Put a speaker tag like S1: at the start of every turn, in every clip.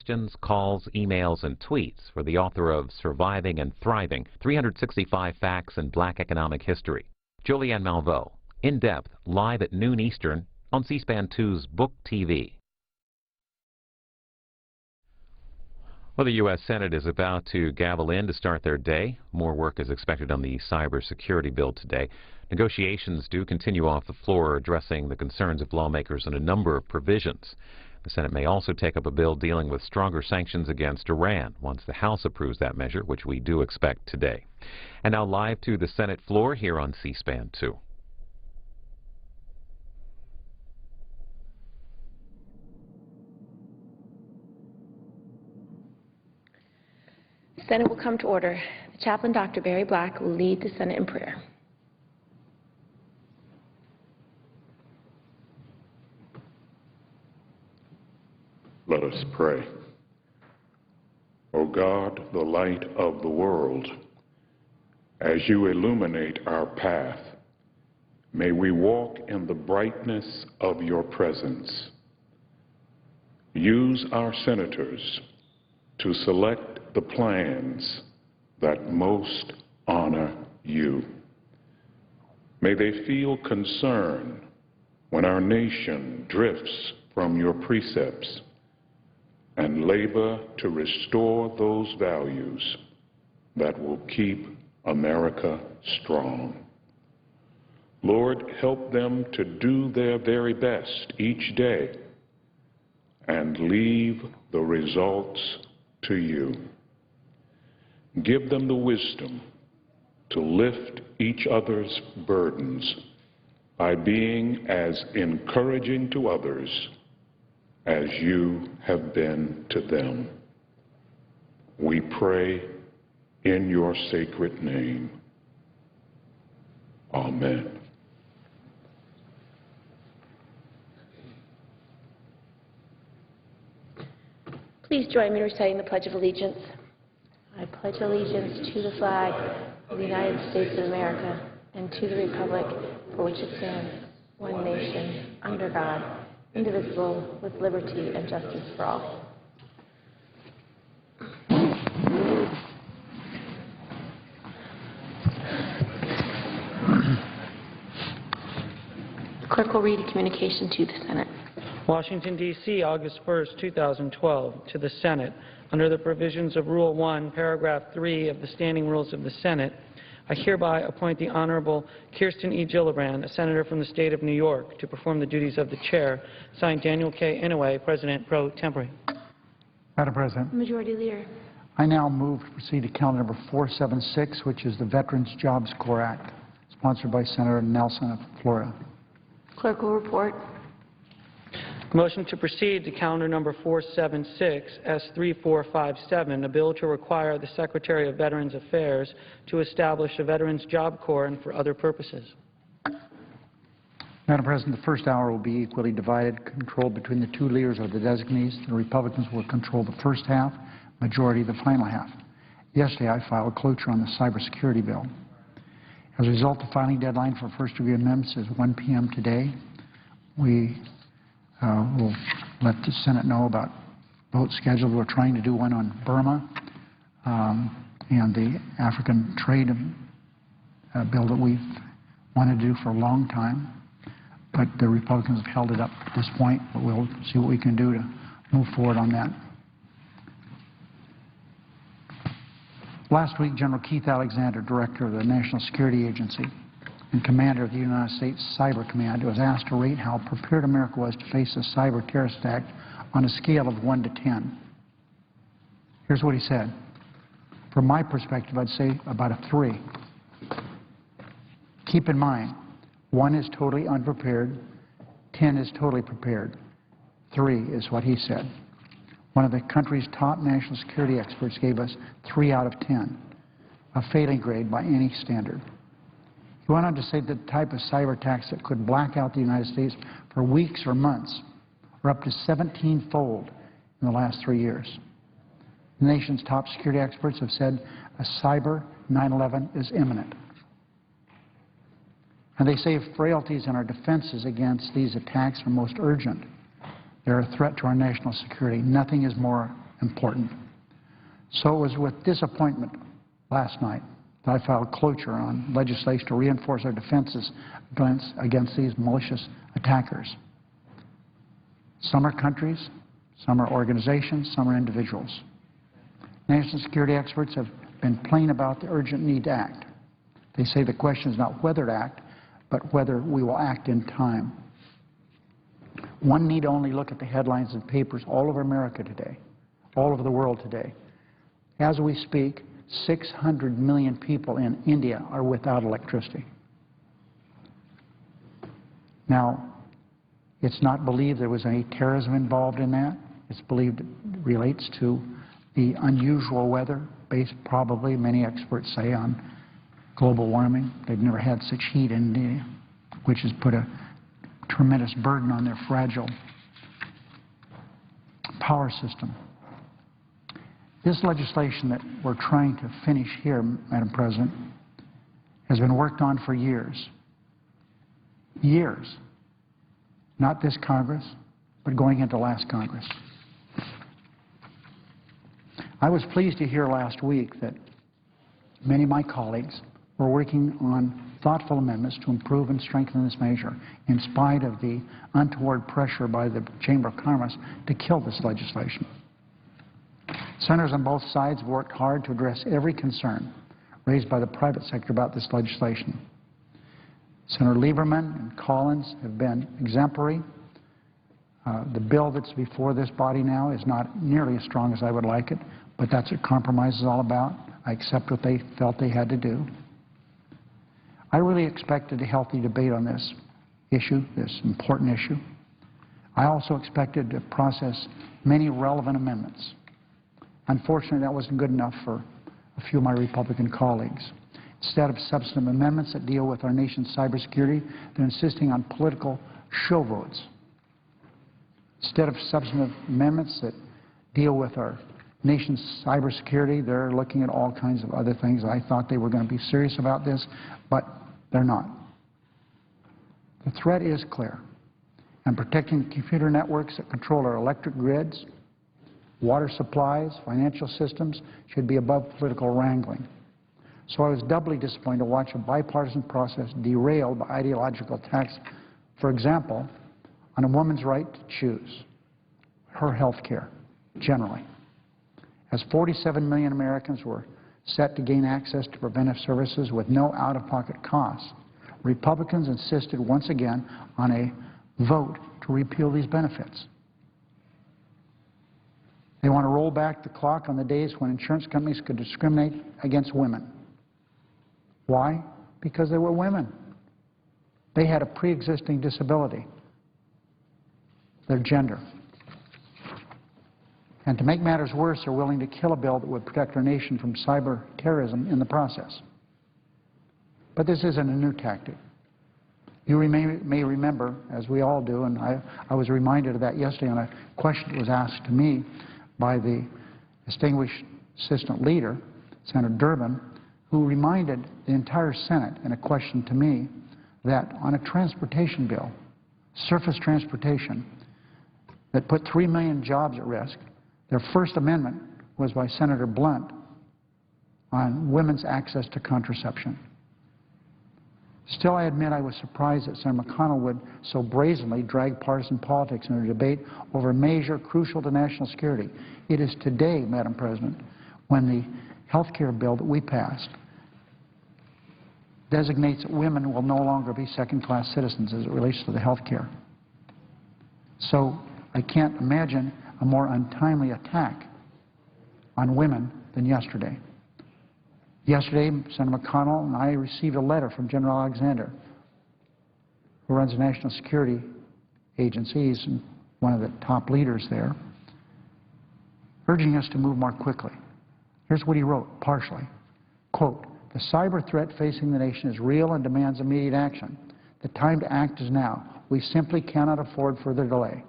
S1: questions, calls, emails, and tweets for the author of Surviving and Thriving, 365 Facts in Black Economic History, Julianne Malveaux, in depth, live at noon Eastern on C-SPAN 2's Book TV. Well, the U.S. Senate is about to gavel in to start their day. More work is expected on the cybersecurity bill today. Negotiations do continue off the floor, addressing the concerns of lawmakers on a number of provisions. The Senate may also take up a bill dealing with stronger sanctions against Iran once the House approves that measure, which we do expect today. And now live to the Senate floor here on C-SPAN 2.
S2: The Senate will come to order. The chaplain, Dr. Barry Black, will lead the Senate in prayer.
S3: Let us pray. O God, the light of the world, as you illuminate our path, may we walk in the brightness of your presence. Use our senators to select the plans that most honor you. May they feel concern when our nation drifts from your precepts and labor to restore those values that will keep America strong. Lord, help them to do their very best each day and leave the results to you. Give them the wisdom to lift each other's burdens by being as encouraging to others as you have been to them. We pray in your sacred name. Amen.
S2: Please join me in reciting the Pledge of Allegiance. I pledge allegiance to the flag of the United States of America and to the republic for which it stands, one nation, under God, indivisible, with liberty and justice for all. The clerk will read a communication to the Senate.
S4: Washington, D.C., August 1st, 2012, to the Senate. Under the provisions of Rule 1, Paragraph 3 of the Standing Rules of the Senate, I hereby appoint the Honorable Kirsten E. Gillibrand, a senator from the state of New York, to perform the duties of the chair. Signed, Daniel K. Inouye, President pro tempore.
S5: Madam President.
S2: Majority Leader.
S5: I now move to proceed to calendar number 476, which is the Veterans Jobs Corps Act, sponsored by Senator Nelson of Florida.
S2: Clerk will report.
S4: Motion to proceed to calendar number 476, S3457, a bill to require the Secretary of Veterans Affairs to establish a Veterans Job Corps and for other purposes.
S5: Madam President, the first hour will be equally divided, controlled between the two leaders of the designees. The Republicans will control the first half, majority the final half. Yesterday, I filed cloture on the cybersecurity bill. As a result, the filing deadline for first review amendments is 1 p.m. today. We will let the Senate know about vote schedule. We're trying to do one on Burma and the African trade bill that we've wanted to do for a long time. But the Republicans have held it up at this point, but we'll see what we can do to move forward on that. Last week, General Keith Alexander, Director of the National Security Agency and Commander of the United States Cyber Command, was asked to rate how prepared America was to face a cyber terrorist attack on a scale of 1 to 10. Here's what he said. From my perspective, I'd say about a 3. Keep in mind, 1 is totally unprepared, 10 is totally prepared. 3 is what he said. One of the country's top national security experts gave us 3 out of 10, a failing grade by any standard. He went on to say that the type of cyber attacks that could black out the United States for weeks or months are up to 17-fold in the last 3 years. The nation's top security experts have said a cyber 9/11 is imminent. And they say frailties in our defenses against these attacks are most urgent. They're a threat to our national security. Nothing is more important. So it was with disappointment last night that I filed cloture on legislation to reinforce our defenses against these malicious attackers. Some are countries, some are organizations, some are individuals. National security experts have been plain about the urgent need to act. They say the question is not whether to act, but whether we will act in time. One need only look at the headlines in papers all over America today, all over the world today. As we speak, 600 million people in India are without electricity. Now, it's not believed there was any terrorism involved in that. It's believed it relates to the unusual weather based probably, many experts say, on global warming. They've never had such heat in India, which has put a tremendous burden on their fragile power system. This legislation that we're trying to finish here, Madam President, has been worked on for years. Years. Not this Congress, but going into last Congress. I was pleased to hear last week that many of my colleagues were working on thoughtful amendments to improve and strengthen this measure in spite of the untoward pressure by the Chamber of Commerce to kill this legislation. Senators on both sides have worked hard to address every concern raised by the private sector about this legislation. Senator Lieberman and Collins have been exemplary. The bill that's before this body now is not nearly as strong as I would like it, but that's what compromise is all about. I accept what they felt they had to do. I really expected a healthy debate on this issue, this important issue. I also expected to process many relevant amendments. Unfortunately, that wasn't good enough for a few of my Republican colleagues. Instead of substantive amendments that deal with our nation's cybersecurity, they're insisting on political show votes. Instead of substantive amendments that deal with our nation's cybersecurity, they're looking at all kinds of other things. I thought they were going to be serious about this, but they're not. The threat is clear, and protecting computer networks that control our electric grids, water supplies, financial systems should be above political wrangling. So I was doubly disappointed to watch a bipartisan process derailed by ideological attacks, for example, on a woman's right to choose her health care, generally. As 47 million Americans were set to gain access to preventive services with no out-of-pocket costs, Republicans insisted once again on a vote to repeal these benefits. They want to roll back the clock on the days when insurance companies could discriminate against women. Why? Because they were women. They had a pre-existing disability, their gender. And to make matters worse, they're willing to kill a bill that would protect our nation from cyber terrorism in the process. But this isn't a new tactic. You may remember, as we all do, and I was reminded of that yesterday on a question that was asked to me by the distinguished assistant leader, Senator Durbin, who reminded the entire Senate in a question to me that on a transportation bill, surface transportation, that put 3 million jobs at risk, their first amendment was by Senator Blunt on women's access to contraception. Still, I admit I was surprised that Senator McConnell would so brazenly drag partisan politics into a debate over a measure crucial to national security. It is today, Madam President, when the health care bill that we passed designates that women will no longer be second-class citizens as it relates to the health care. So I can't imagine a more untimely attack on women than yesterday. Yesterday, Senator McConnell and I received a letter from General Alexander, who runs the National Security Agency. He's one of the top leaders there, urging us to move more quickly. Here's what he wrote, partially. Quote, "The cyber threat facing the nation is real and demands immediate action. The time to act is now. We simply cannot afford further delay.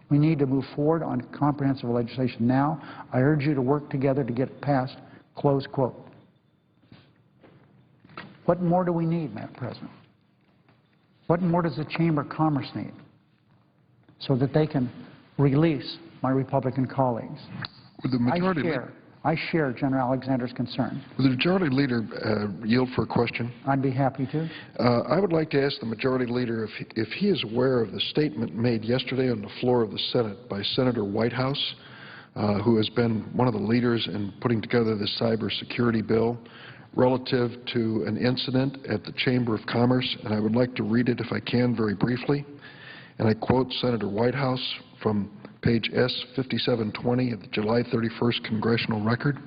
S5: We need to move forward on comprehensive legislation now. I urge you to work together to get it passed." Close quote. What more do we need, Madam President? What more does the Chamber of Commerce need so that they can release my Republican colleagues?
S6: Would the majority
S5: I share General Alexander's concern.
S6: Would the majority leader yield for a question?
S5: I'd be happy to.
S6: I would like to ask the majority leader if he is aware of the statement made yesterday on the floor of the Senate by Senator Whitehouse, who has been one of the leaders in putting together this cybersecurity bill, relative to an incident at the Chamber of Commerce, and I would like to read it if I can very briefly. And I quote Senator Whitehouse from page S5720 of the July 31st Congressional Record.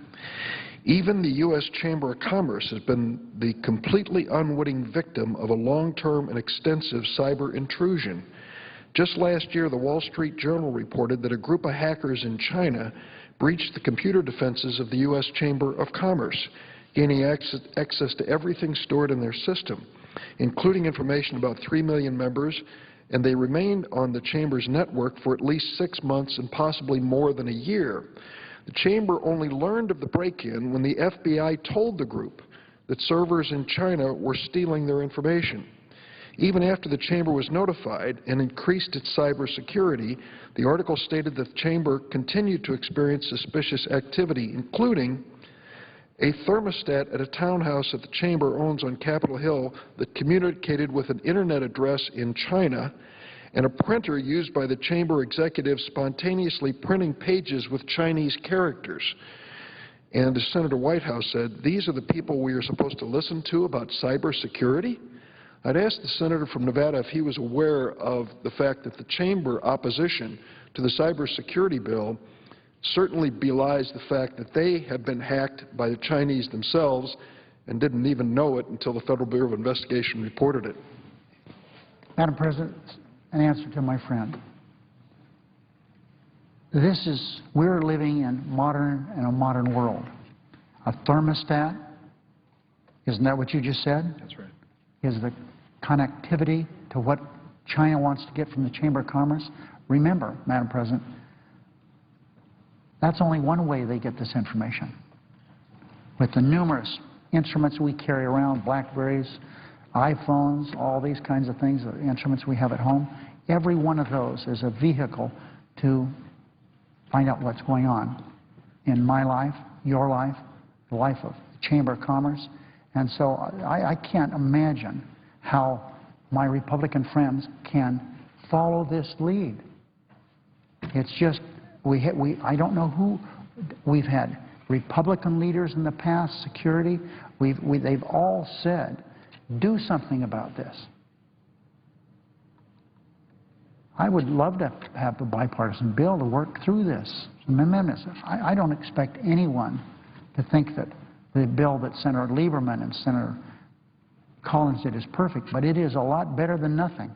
S6: Even the U.S. Chamber of Commerce has been the completely unwitting victim of a long-term and extensive cyber intrusion. Just last year, the Wall Street Journal reported that a group of hackers in China breached the computer defenses of the U.S. Chamber of Commerce, gaining access to everything stored in their system, including information about 3 million members, and they remained on the Chamber's network for at least 6 months and possibly more than a year. The Chamber only learned of the break-in when the FBI told the group that servers in China were stealing their information. Even after the Chamber was notified and increased its cybersecurity, the article stated that the Chamber continued to experience suspicious activity, including a thermostat at a townhouse that the Chamber owns on Capitol Hill that communicated with an Internet address in China, and a printer used by the Chamber executives spontaneously printing pages with Chinese characters. And as Senator Whitehouse said, these are the people we are supposed to listen to about cybersecurity? I'd ask the senator from Nevada if he was aware of the fact that the Chamber opposition to the cybersecurity bill certainly belies the fact that they have been hacked by the Chinese themselves and didn't even know it until the Federal Bureau of Investigation reported it.
S5: Madam President, an answer to my friend. We're living in a modern world. A thermostat, isn't that what you just said?
S6: That's right.
S5: Is the connectivity to what China wants to get from the Chamber of Commerce. Remember, Madam President, that's only one way they get this information. With the numerous instruments we carry around, BlackBerries, iPhones, all these kinds of things, the instruments we have at home, every one of those is a vehicle to find out what's going on in my life, your life, the life of the Chamber of Commerce. And so I can't imagine how my Republican friends can follow this lead. It's just, I don't know who, we've had Republican leaders in the past, security, they've all said, do something about this. I would love to have a bipartisan bill to work through this. Some amendments. I don't expect anyone to think that the bill that Senator Lieberman and Senator Collins did is perfect, but it is a lot better than nothing.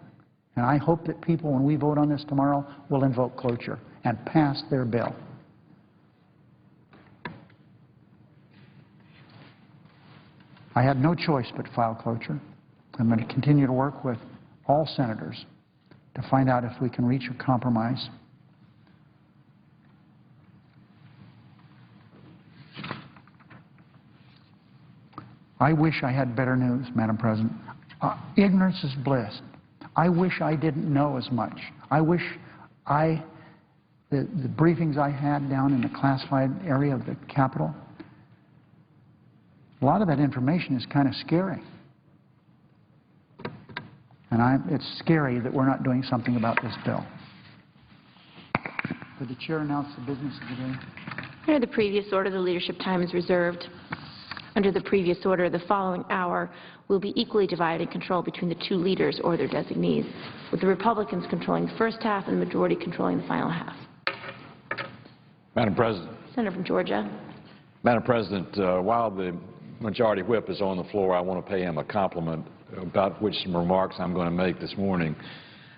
S5: And I hope that people, when we vote on this tomorrow, will invoke cloture and pass their bill. I had no choice but to file cloture. I'm going to continue to work with all senators to find out if we can reach a compromise. I wish I had better news, Madam President. Ignorance is bliss. I wish I didn't know as much. I wish the briefings I had down in the classified area of the Capitol, a lot of that information is kind of scary. And it's scary that we're not doing something about this bill. Would the Chair announce the business of the day?
S2: Under the previous order, the leadership time is reserved. Under the previous order, the following hour will be equally divided and controlled between the two leaders or their designees, with the Republicans controlling the first half and the majority controlling the final half.
S7: Madam President.
S2: Senator from Georgia.
S7: Madam President, while the Majority Whip is on the floor, I want to pay him a compliment about which some remarks I'm going to make this morning.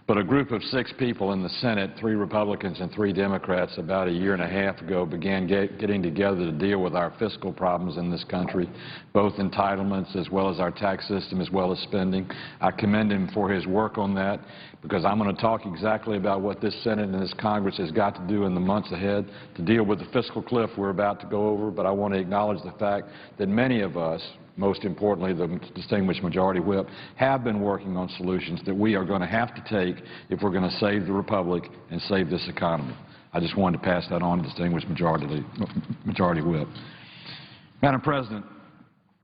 S7: But a group of 6 people in the Senate, 3 Republicans and 3 Democrats, about a year and a half ago began getting together to deal with our fiscal problems in this country, both entitlements as well as our tax system as well as spending. I commend him for his work on that, because I'm going to talk exactly about what this Senate and this Congress has got to do in the months ahead to deal with the fiscal cliff we're about to go over. But I want to acknowledge the fact that many of us, most importantly the distinguished Majority Whip, have been working on solutions that we are going to have to take if we're going to save the Republic and save this economy. I just wanted to pass that on to distinguished Majority Whip. Madam President,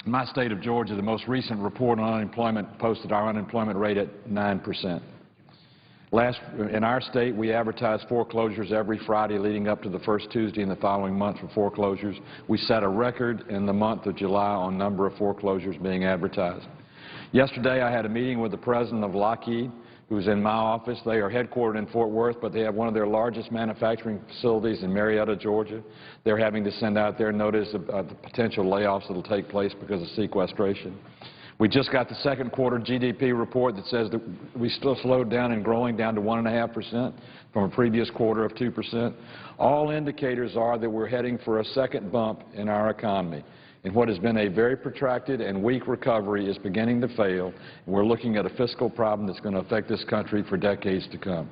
S7: in my state of Georgia, the most recent report on unemployment posted our unemployment rate at 9%. In our state, we advertised foreclosures every Friday leading up to the first Tuesday in the following month for foreclosures. We set a record in the month of July on number of foreclosures being advertised. Yesterday, I had a meeting with the president of Lockheed, who's in my office. They are headquartered in Fort Worth, but they have one of their largest manufacturing facilities in Marietta, Georgia. They're having to send out their notice of the potential layoffs that will take place because of sequestration. We just got the second quarter GDP report that says that we still slowed down in growing down to 1.5% from a previous quarter of 2%. All indicators are that we're heading for a second bump in our economy. And what has been a very protracted and weak recovery is beginning to fail. And we're looking at a fiscal problem that's going to affect this country for decades to come.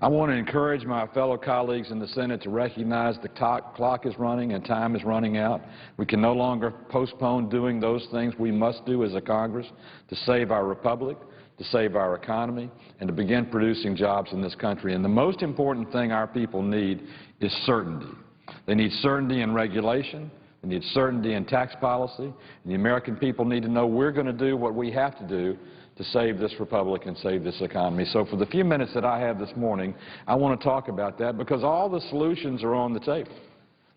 S7: I want to encourage my fellow colleagues in the Senate to recognize the clock is running and time is running out. We can no longer postpone doing those things we must do as a Congress to save our republic, to save our economy, and to begin producing jobs in this country. And the most important thing our people need is certainty. They need certainty in regulation. They need certainty in tax policy. And the American people need to know we're going to do what we have to do to save this republic and save this economy. So for the few minutes that I have this morning, I want to talk about that because all the solutions are on the table.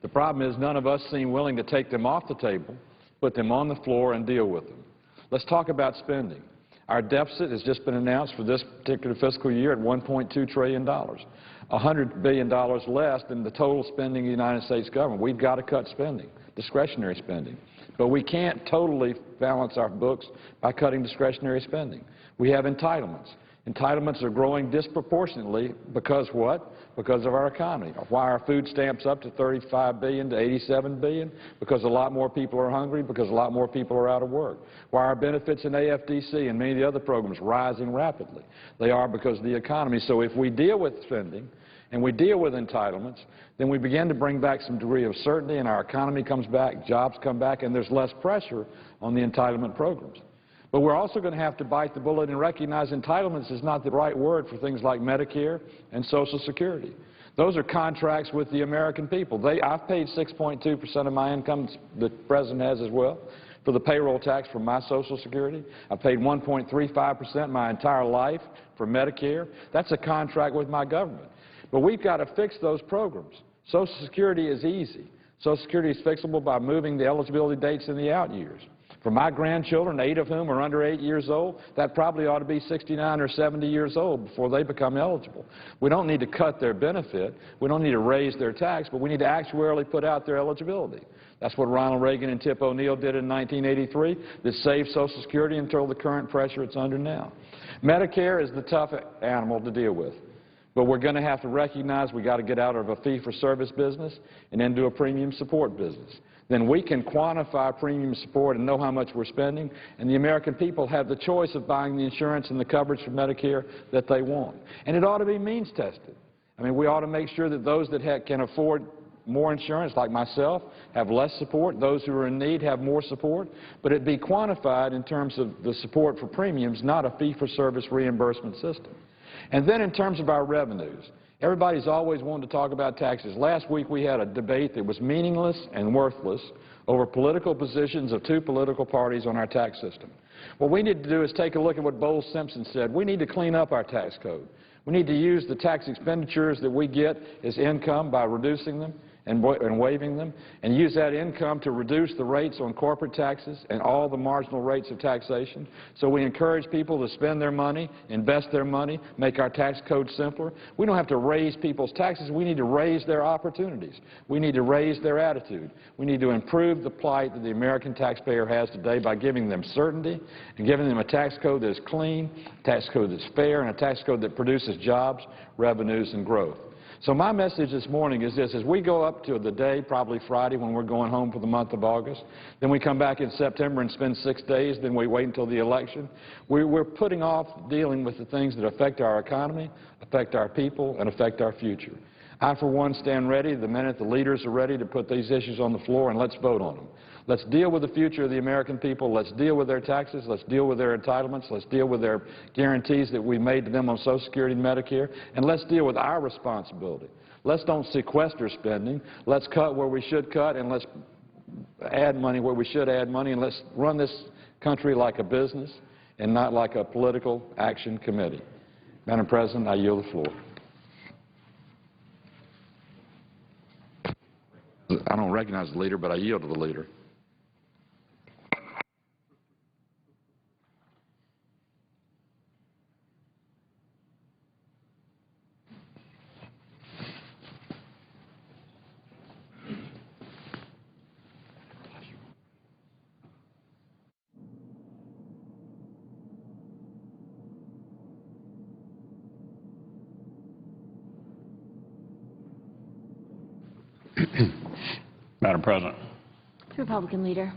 S7: The problem is none of us seem willing to take them off the table, put them on the floor, and deal with them. Let's talk about spending. Our deficit has just been announced for this particular fiscal year at $1.2 trillion, $100 billion less than the total spending of the United States government. We've got to cut spending, discretionary spending. But we can't totally balance our books by cutting discretionary spending. We have entitlements. Entitlements are growing disproportionately because what? Because of our economy. Why are food stamps up to $35 billion to $87 billion? Because a lot more people are hungry, because a lot more people are out of work. Why are benefits in AFDC and many of the other programs rising rapidly? They are because of the economy. So if we deal with spending and we deal with entitlements, then we begin to bring back some degree of certainty and our economy comes back, jobs come back, and there's less pressure on the entitlement programs. But we're also going to have to bite the bullet and recognize entitlements is not the right word for things like Medicare and Social Security. Those are contracts with the American people. I've paid 6.2% of my income, the President has as well, for the payroll tax for my Social Security. I've paid 1.35% my entire life for Medicare. That's a contract with my government. But we've got to fix those programs. Social Security is easy. Social Security is fixable by moving the eligibility dates in the out years. For my grandchildren, 8 of whom are under 8 years old, that probably ought to be 69 or 70 years old before they become eligible. We don't need to cut their benefit. We don't need to raise their tax, but we need to actuarially put out their eligibility. That's what Ronald Reagan and Tip O'Neill did in 1983. This saved Social Security until the current pressure it's under now. Medicare is the tough animal to deal with. But we're going to have to recognize we've got to get out of a fee-for-service business and into a premium support business. Then we can quantify premium support and know how much we're spending, and the American people have the choice of buying the insurance and the coverage for Medicare that they want. And it ought to be means-tested. I mean, we ought to make sure that those that can afford more insurance, like myself, have less support. Those who are in need have more support. But it be quantified in terms of the support for premiums, not a fee-for-service reimbursement system. And then in terms of our revenues, everybody's always wanted to talk about taxes. Last week we had a debate that was meaningless and worthless over political positions of two political parties on our tax system. What we need to do is take a look at what Bowles Simpson said. We need to clean up our tax code. We need to use the tax expenditures that we get as income by reducing them and waiving them, and use that income to reduce the rates on corporate taxes and all the marginal rates of taxation. So we encourage people to spend their money, invest their money, make our tax code simpler. We don't have to raise people's taxes. We need to raise their opportunities. We need to raise their attitude. We need to improve the plight that the American taxpayer has today by giving them certainty and giving them a tax code that is clean, a tax code that's fair, and a tax code that produces jobs, revenues, and growth. So my message this morning is this: as we go up to the day, probably Friday, when we're going home for the month of August, then we come back in September and spend 6 days, then we wait until the election, we're putting off dealing with the things that affect our economy, affect our people, and affect our future. I, for one, stand ready the minute the leaders are ready to put these issues on the floor, and let's vote on them. Let's deal with the future of the American people. Let's deal with their taxes. Let's deal with their entitlements. Let's deal with their guarantees that we made to them on Social Security and Medicare. And let's deal with our responsibility. Let's don't sequester spending. Let's cut where we should cut, and let's add money where we should add money, and let's run this country like a business and not like a political action committee. Madam President, I yield the floor. I don't recognize the leader, but I yield to the leader.
S8: Madam President,
S2: The Republican leader.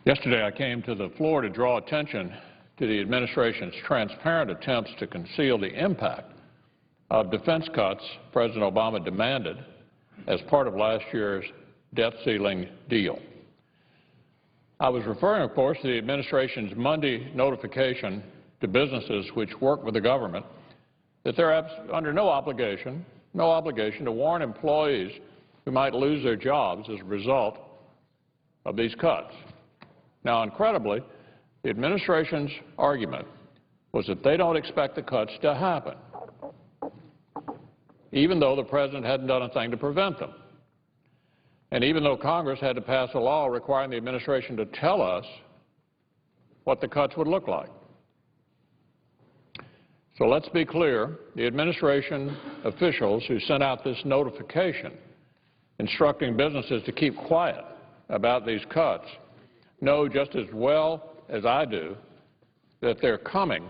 S8: yesterday I came to the floor to draw attention to the administration's transparent attempts to conceal the impact of defense cuts President Obama demanded as part of last year's debt ceiling deal. I was referring, of course, to the administration's Monday notification to businesses which work with the government that they're under no obligation to warn employees who might lose their jobs as a result of these cuts. Now, incredibly, the administration's argument was that they don't expect the cuts to happen, even though the president hadn't done a thing to prevent them, and even though Congress had to pass a law requiring the administration to tell us what the cuts would look like. So let's be clear, the administration officials who sent out this notification instructing businesses to keep quiet about these cuts know just as well as I do that they're coming,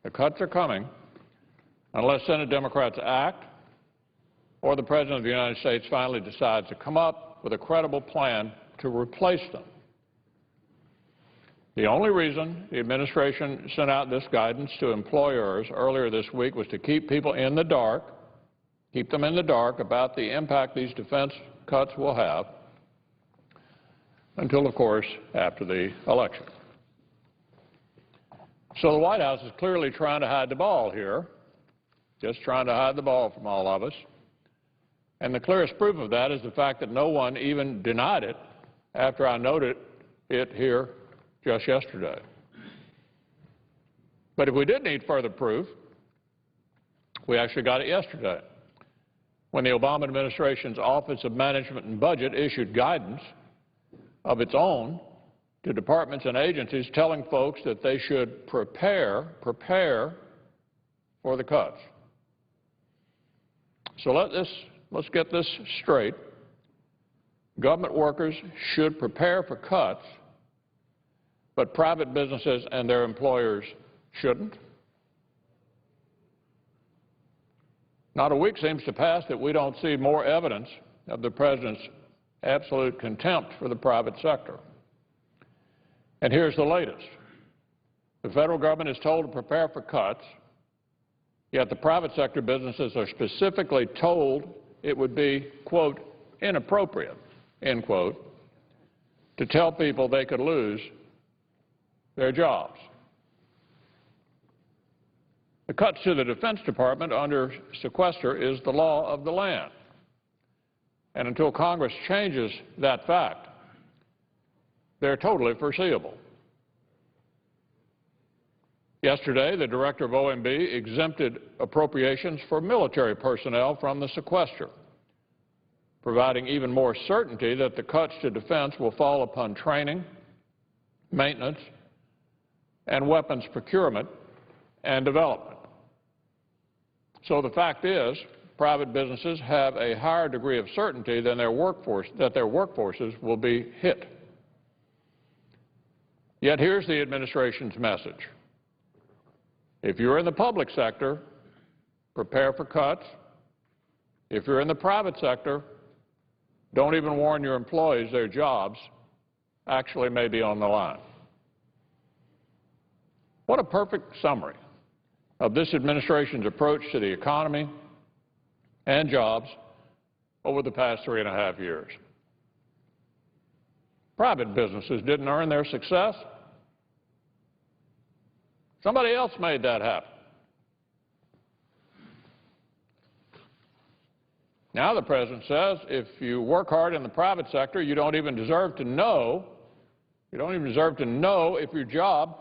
S8: the cuts are coming, unless Senate Democrats act or the President of the United States finally decides to come up with a credible plan to replace them. The only reason the administration sent out this guidance to employers earlier this week was to keep people in the dark, keep them in the dark about the impact these defense cuts will have until, of course, after the election. So the White House is clearly trying to hide the ball here, just trying to hide the ball from all of us. And the clearest proof of that is the fact that no one even denied it after I noted it here just yesterday. But if we did need further proof, we actually got it yesterday, when the Obama administration's Office of Management and Budget issued guidance of its own to departments and agencies telling folks that they should prepare for the cuts. So let's get this straight. Government workers should prepare for cuts, but private businesses and their employers shouldn't? Not a week seems to pass that we don't see more evidence of the President's absolute contempt for the private sector. And here's the latest. The federal government is told to prepare for cuts, yet the private sector businesses are specifically told it would be, quote, inappropriate, end quote, to tell people they could lose their jobs. The cuts to the Defense Department under sequester is the law of the land. And until Congress changes that fact, they're totally foreseeable. Yesterday, the director of OMB exempted appropriations for military personnel from the sequester, providing even more certainty that the cuts to defense will fall upon training, maintenance, and weapons procurement and development. So the fact is, private businesses have a higher degree of certainty than their workforces will be hit. Yet here's the administration's message. If you're in the public sector, prepare for cuts. If you're in the private sector, don't even warn your employees their jobs actually may be on the line. What a perfect summary of this administration's approach to the economy and jobs over the past 3.5 years. Private businesses didn't earn their success. Somebody else made that happen. Now the President says if you work hard in the private sector, you don't even deserve to know if your job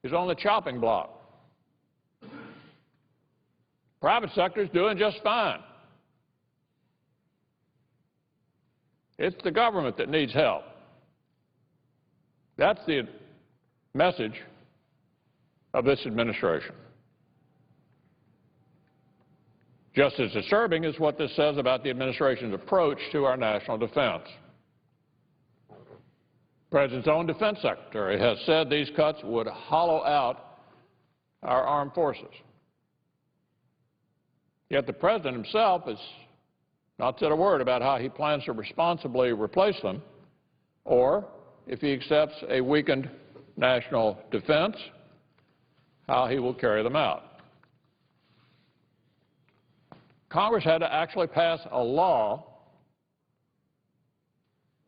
S8: is on the chopping block. Private sector is doing just fine. It's the government that needs help. That's the message of this administration. Just as disturbing is what this says about the administration's approach to our national defense. The President's own defense secretary has said these cuts would hollow out our armed forces. Yet the President himself has not said a word about how he plans to responsibly replace them, or, if he accepts a weakened national defense, how he will carry them out. Congress had to actually pass a law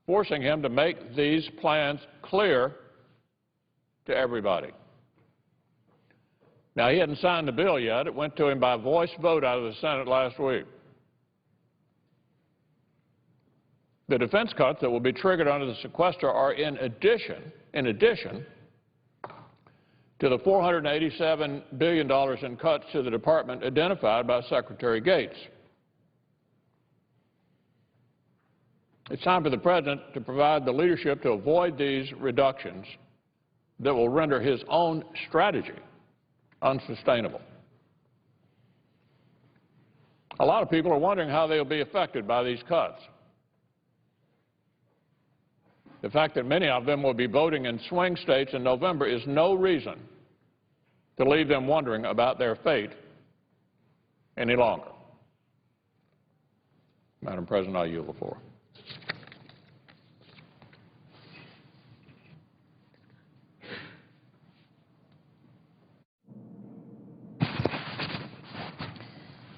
S8: forcing him to make these plans clear to everybody. Now, he hadn't signed the bill yet. It went to him by voice vote out of the Senate last week. The defense cuts that will be triggered under the sequester are in addition to the $487 billion in cuts to the department identified by Secretary Gates. It's time for the President to provide the leadership to avoid these reductions that will render his own strategy unsustainable. A lot of people are wondering how they will be affected by these cuts. The fact that many of them will be voting in swing states in November is no reason to leave them wondering about their fate any longer. Madam President, I yield the floor.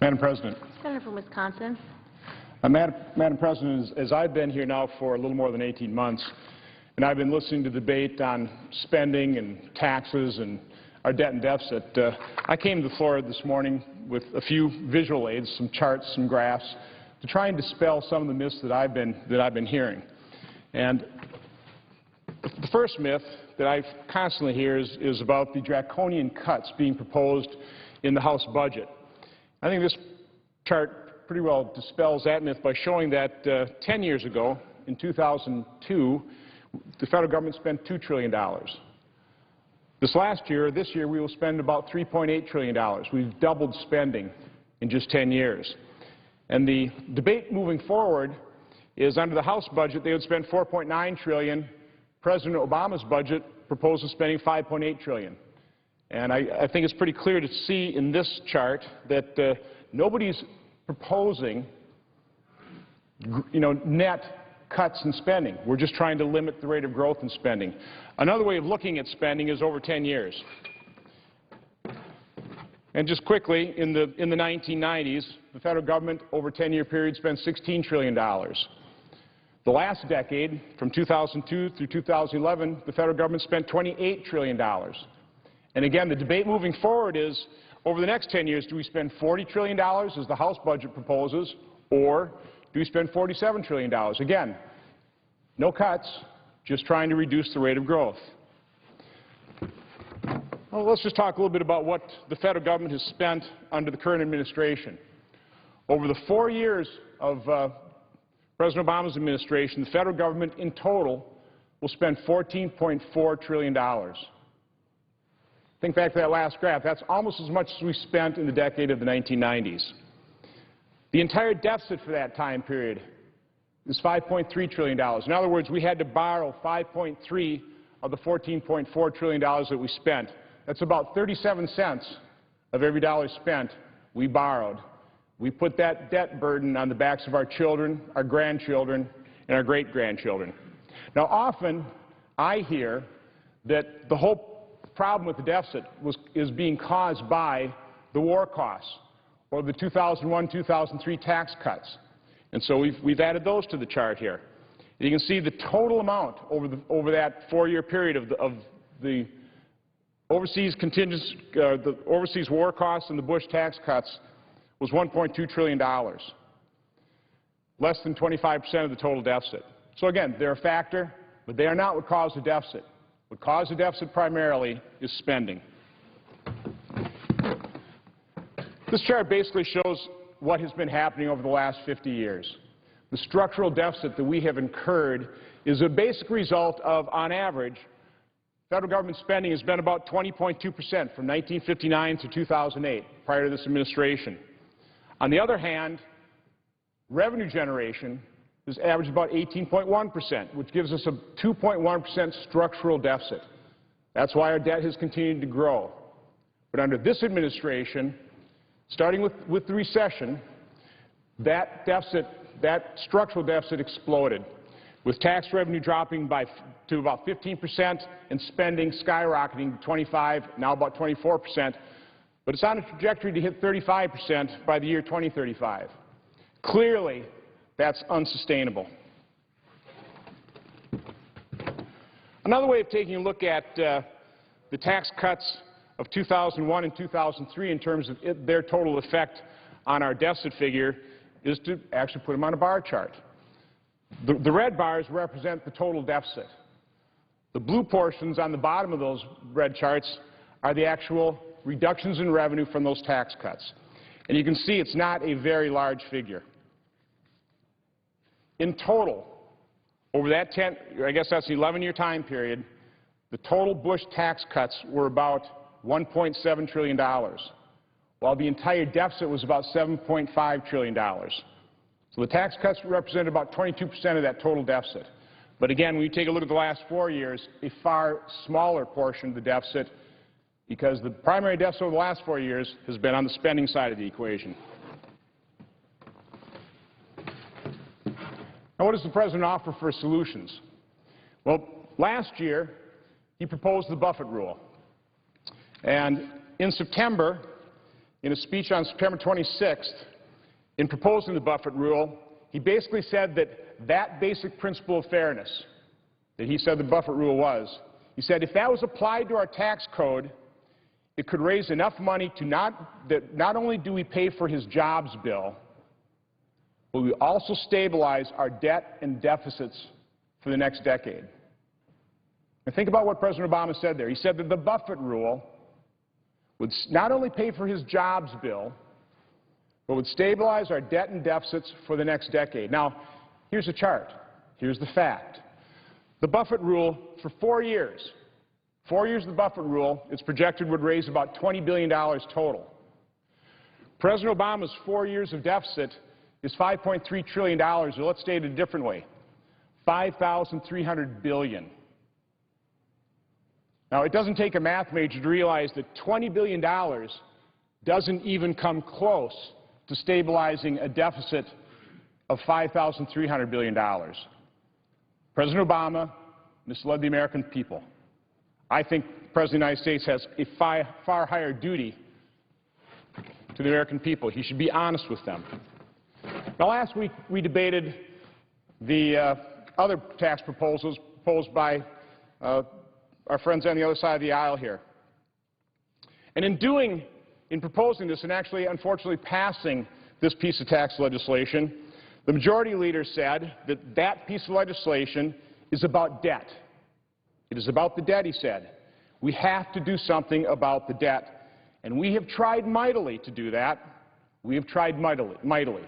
S9: Madam President.
S2: Senator from Wisconsin.
S9: Madam President, as I've been here now for a little more than 18 months, and I've been listening to the debate on spending and taxes and our debt and deficit, I came to the floor this morning with a few visual aids, some charts, some graphs, to try and dispel some of the myths that I've been hearing. And the first myth that I constantly hear is about the draconian cuts being proposed in the House budget. I think this chart pretty well dispels that myth by showing that 10 years ago, in 2002, the federal government spent $2 trillion. This year, we will spend about $3.8 trillion. We've doubled spending in just 10 years. And the debate moving forward is under the House budget, they would spend $4.9 trillion. President Obama's budget proposes spending $5.8 trillion. And I think it's pretty clear to see in this chart that nobody's proposing, net cuts in spending. We're just trying to limit the rate of growth in spending. Another way of looking at spending is over 10 years. And just quickly, in the 1990s, the federal government over a 10-year period spent $16 trillion. The last decade, from 2002 through 2011, the federal government spent $28 trillion. And again, the debate moving forward is, over the next 10 years, do we spend $40 trillion, as the House budget proposes, or do we spend $47 trillion? Again, no cuts, just trying to reduce the rate of growth. Well, let's just talk a little bit about what the federal government has spent under the current administration. Over the 4 years of President Obama's administration, the federal government in total will spend $14.4 trillion. Think back to that last graph. That's almost as much as we spent in the decade of the 1990s. The entire deficit for that time period is $5.3 trillion. In other words, we had to borrow 5.3 of the $14.4 trillion that we spent. That's about 37 cents of every dollar spent we borrowed. We put that debt burden on the backs of our children, our grandchildren, and our great-grandchildren. Now, often I hear that the whole problem with the deficit is being caused by the war costs or the 2001-2003 tax cuts. And so we've added those to the chart here. You can see the total amount over that 4-year period of the overseas the overseas war costs and the Bush tax cuts was $1.2 trillion. less than 25% of the total deficit. So again, they're a factor, but they are not what caused the deficit. What caused the deficit primarily is spending. This chart basically shows what has been happening over the last 50 years. The structural deficit that we have incurred is a basic result of, on average, federal government spending has been about 20.2% from 1959 to 2008, prior to this administration. On the other hand, revenue generation has averaged about 18.1%, which gives us a 2.1% structural deficit. That's why our debt has continued to grow. But under this administration, starting with the recession, that deficit, that structural deficit exploded, with tax revenue dropping to about 15% and spending skyrocketing to 25, now about 24%. But it's on a trajectory to hit 35% by the year 2035. Clearly, that's unsustainable. Another way of taking a look at the tax cuts of 2001 and 2003 in terms of their total effect on our deficit figure is to actually put them on a bar chart. The red bars represent the total deficit. The blue portions on the bottom of those red charts are the actual reductions in revenue from those tax cuts. And you can see it's not a very large figure. In total, over that I guess that's the 11-year time period, the total Bush tax cuts were about $1.7 trillion, while the entire deficit was about $7.5 trillion. So the tax cuts represented about 22% of that total deficit. But again, when you take a look at the last 4 years, a far smaller portion of the deficit, because the primary deficit over the last 4 years has been on the spending side of the equation. Now, what does the President offer for solutions? Well, last year, he proposed the Buffett rule. And in September, in a speech on September 26th, in proposing the Buffett rule, he basically said that basic principle of fairness that he said the Buffett rule was, he said if that was applied to our tax code, it could raise enough money to not only do we pay for his jobs bill, but we also stabilize our debt and deficits for the next decade. And think about what President Obama said there. He said that the Buffett rule would not only pay for his jobs bill, but would stabilize our debt and deficits for the next decade. Now, here's a chart. Here's the fact. The Buffett rule, for 4 years of the Buffett rule, it's projected would raise about $20 billion total. President Obama's 4 years of deficit is $5.3 trillion, or let's state it a different way, $5,300 billion. Now, it doesn't take a math major to realize that $20 billion doesn't even come close to stabilizing a deficit of $5,300 billion. President Obama misled the American people. I think the President of the United States has a far higher duty to the American people. He should be honest with them. Now, last week we debated the other tax proposals proposed by our friends on the other side of the aisle here. And in proposing this and actually, unfortunately, passing this piece of tax legislation, the majority leader said that that piece of legislation is about debt. It is about the debt, he said. We have to do something about the debt. And we have tried mightily to do that. We have tried mightily.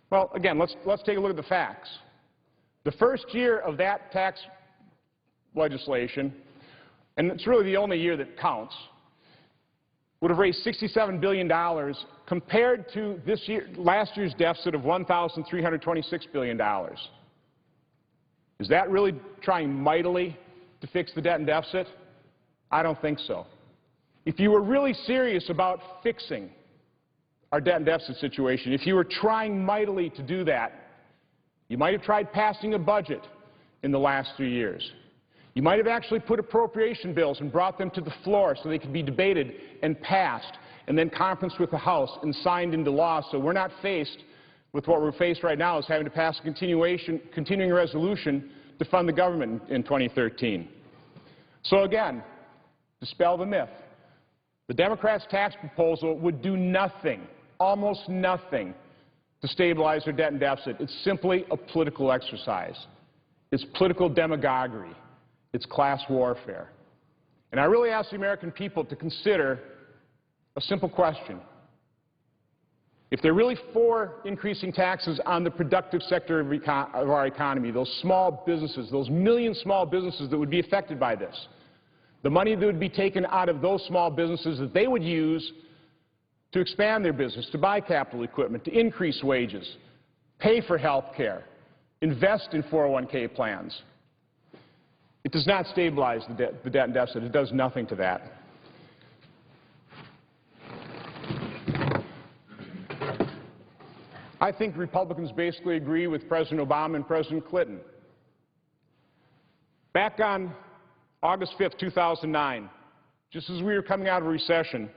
S9: Well, again, let's take a look at the facts. The first year of that tax legislation, and it's really the only year that counts, would have raised $67 billion compared to last year's deficit of $1,326 billion. Is that really trying mightily to fix the debt and deficit? I don't think so. If you were really serious about fixing our debt and deficit situation, if you were trying mightily to do that, you might have tried passing a budget in the last 3 years. You might have actually put appropriation bills and brought them to the floor so they could be debated and passed and then conferenced with the House and signed into law, so we're not faced with what we're faced right now, is having to pass a continuing resolution to fund the government in 2013. So again, dispel the myth. The Democrats' tax proposal would do nothing, almost nothing, to stabilize their debt and deficit. It's simply a political exercise. It's political demagoguery. It's class warfare. And I really ask the American people to consider a simple question. If they're really for increasing taxes on the productive sector of our economy, those small businesses, those million small businesses that would be affected by this, the money that would be taken out of those small businesses that they would use to expand their business, to buy capital equipment, to increase wages, pay for health care, invest in 401k plans. It does not stabilize the debt and deficit. It does nothing to that. I think Republicans basically agree with President Obama and President Clinton. Back on August 5th, 2009, just as we were coming out of a recession,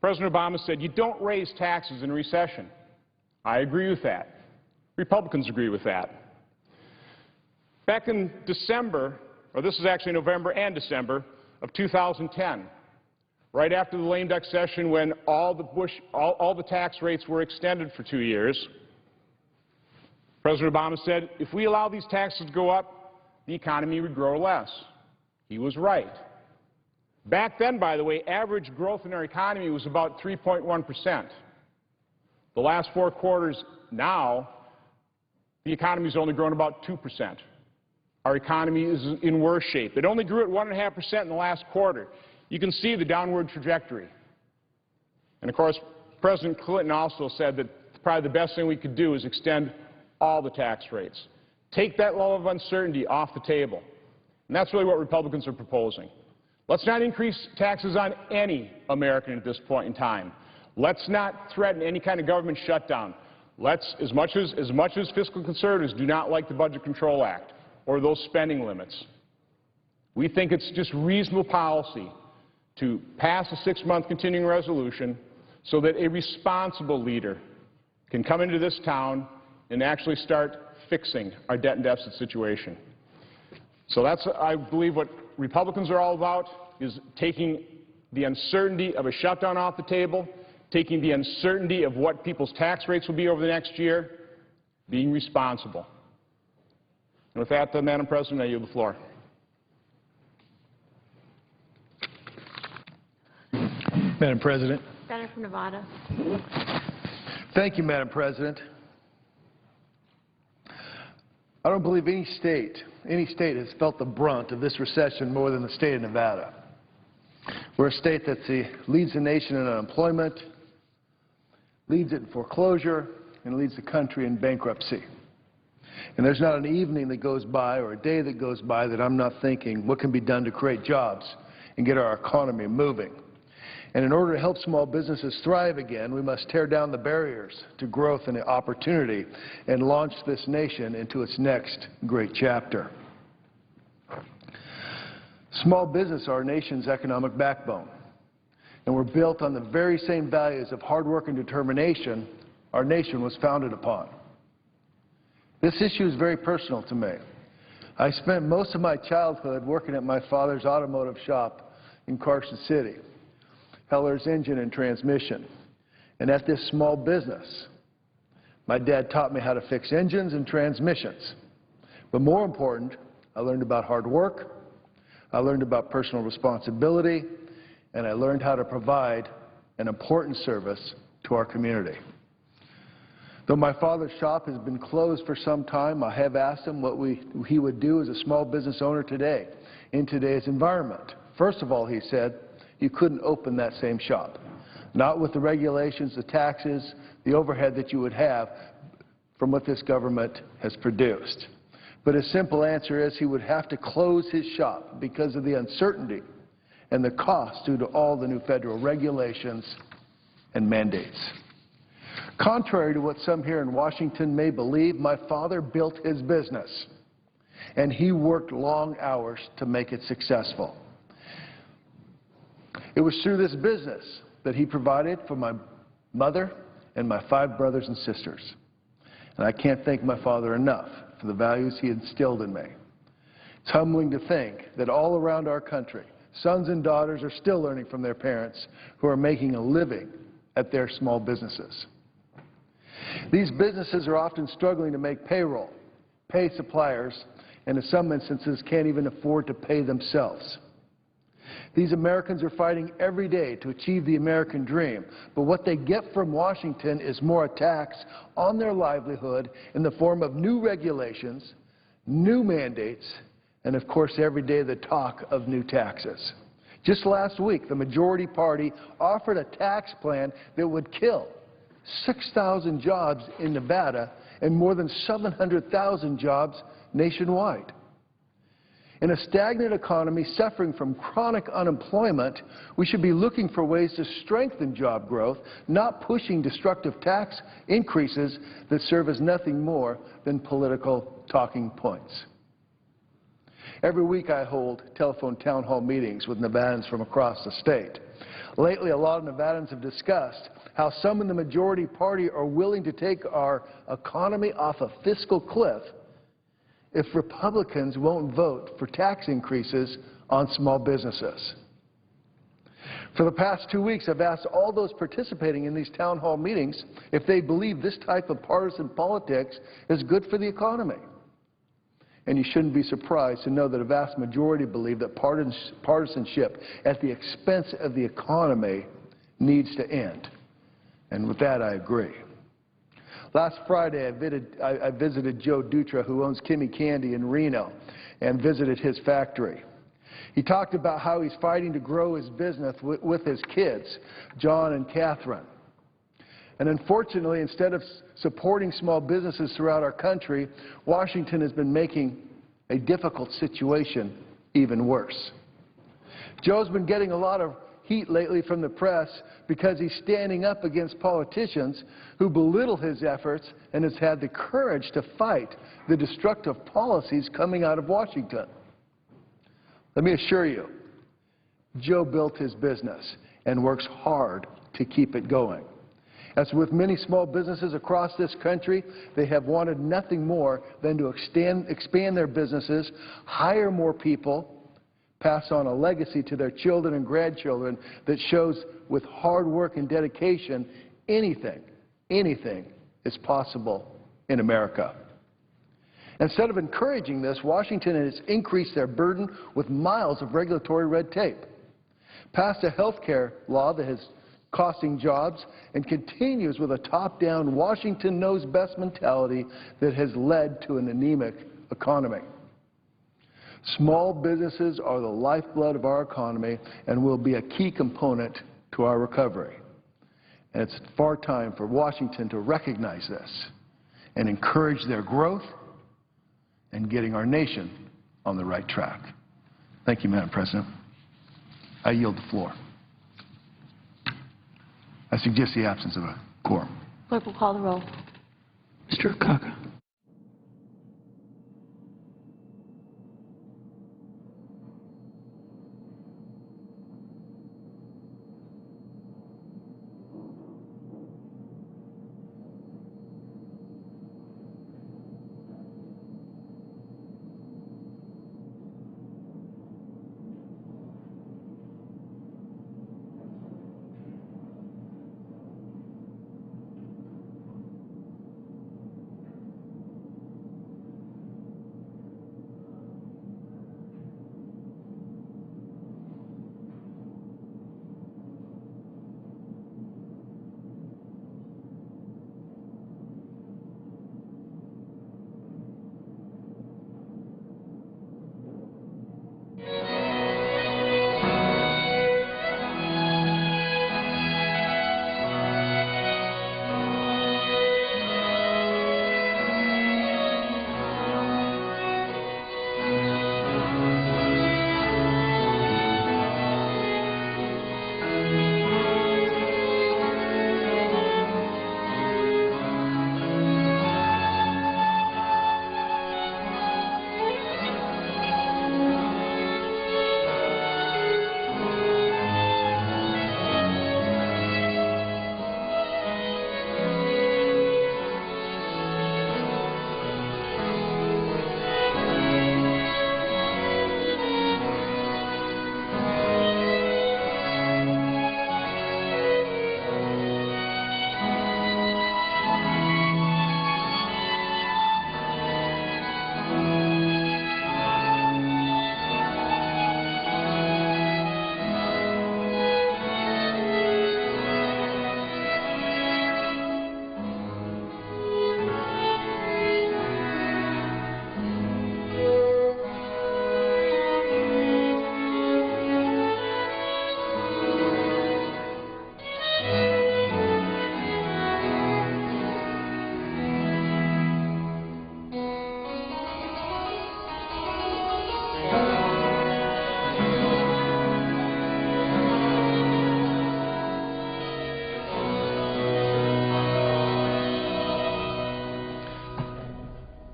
S9: President Obama said, "You don't raise taxes in a recession." I agree with that. Republicans agree with that. Back in December, or this is actually November and December of 2010, right after the lame duck session when all the tax rates were extended for 2 years, President Obama said, if we allow these taxes to go up, the economy would grow less. He was right. Back then, by the way, average growth in our economy was about 3.1%. The last 4 quarters now, the economy has only grown about 2%. Our economy is in worse shape. It only grew at 1.5% in the last quarter. You can see the downward trajectory. And of course, President Clinton also said that probably the best thing we could do is extend all the tax rates. Take that level of uncertainty off the table. And that's really what Republicans are proposing. Let's not increase taxes on any American at this point in time. Let's not threaten any kind of government shutdown. Let's, as much as fiscal conservatives do not like the Budget Control Act or those spending limits, we think it's just reasonable policy to pass a 6-month continuing resolution so that a responsible leader can come into this town and actually start fixing our debt and deficit situation. So that's, I believe, what Republicans are all about, is taking the uncertainty of a shutdown off the table, taking the uncertainty of what people's tax rates will be over the next year, being responsible. And with that, Madam President, I yield the floor.
S10: Madam President.
S2: Senator from Nevada.
S10: Thank you, Madam President. I don't believe any state has felt the brunt of this recession more than the state of Nevada. We're a state that leads the nation in unemployment, leads it in foreclosure, and leads the country in bankruptcy. And there's not an evening that goes by or a day that goes by that I'm not thinking what can be done to create jobs and get our economy moving. And in order to help small businesses thrive again, we must tear down the barriers to growth and opportunity and launch this nation into its next great chapter. Small business are our nation's economic backbone, and we're built on the very same values of hard work and determination our nation was founded upon. This issue is very personal to me. I spent most of my childhood working at my father's automotive shop in Carson City, Heller's Engine and Transmission. And at this small business, my dad taught me how to fix engines and transmissions. But more important, I learned about hard work, I learned about personal responsibility, and I learned how to provide an important service to our community. Though my father's shop has been closed for some time, I have asked him what he would do as a small business owner today, in today's environment. First of all, he said, you couldn't open that same shop. Not with the regulations, the taxes, the overhead that you would have from what this government has produced. But his simple answer is he would have to close his shop because of the uncertainty and the cost due to all the new federal regulations and mandates. Contrary to what some here in Washington may believe, my father built his business, and he worked long hours to make it successful. It was through this business that he provided for my mother and my 5 brothers and sisters. And I can't thank my father enough for the values he instilled in me. It's humbling to think that all around our country, sons and daughters are still learning from their parents who are making a living at their small businesses. These businesses are often struggling to make payroll, pay suppliers, and in some instances can't even afford to pay themselves. These Americans are fighting every day to achieve the American dream, but what they get from Washington is more attacks on their livelihood in the form of new regulations, new mandates, and of course every day the talk of new taxes. Just last week, the majority party offered a tax plan that would kill 6,000 jobs in Nevada and more than 700,000 jobs nationwide. In a stagnant economy suffering from chronic unemployment, we should be looking for ways to strengthen job growth, not pushing destructive tax increases that serve as nothing more than political talking points. Every week I hold telephone town hall meetings with Nevadans from across the state. Lately, a lot of Nevadans have discussed how some in the majority party are willing to take our economy off a fiscal cliff if Republicans won't vote for tax increases on small businesses. For the past 2 weeks, I've asked all those participating in these town hall meetings if they believe this type of partisan politics is good for the economy. And you shouldn't be surprised to know that a vast majority believe that partisanship at the expense of the economy needs to end. And with that, I agree. Last Friday, I visited Joe Dutra, who owns Kimmy Candy in Reno, and visited his factory. He talked about how he's fighting to grow his business with his kids, John and Catherine. And unfortunately, instead of supporting small businesses throughout our country, Washington has been making a difficult situation even worse. Joe's been getting a lot of heat lately from the press because he's standing up against politicians who belittle his efforts and has had the courage to fight the destructive policies coming out of Washington. Let me assure you, Joe built his business and works hard to keep it going. As with many small businesses across this country, they have wanted nothing more than to expand their businesses, hire more people, pass on a legacy to their children and grandchildren that shows with hard work and dedication, anything is possible in America. Instead of encouraging this, Washington has increased their burden with miles of regulatory red tape, passed a health care law that is costing jobs, and continues with a top-down Washington knows best mentality that has led to an anemic economy. Small businesses are the lifeblood of our economy and will be a key component to our recovery. And it's far time for Washington to recognize this and encourage their growth and getting our nation on the right track. Thank you, Madam President. I yield the floor. I suggest the absence of a quorum.
S2: Clerk will call the roll.
S4: Mr. Akaka.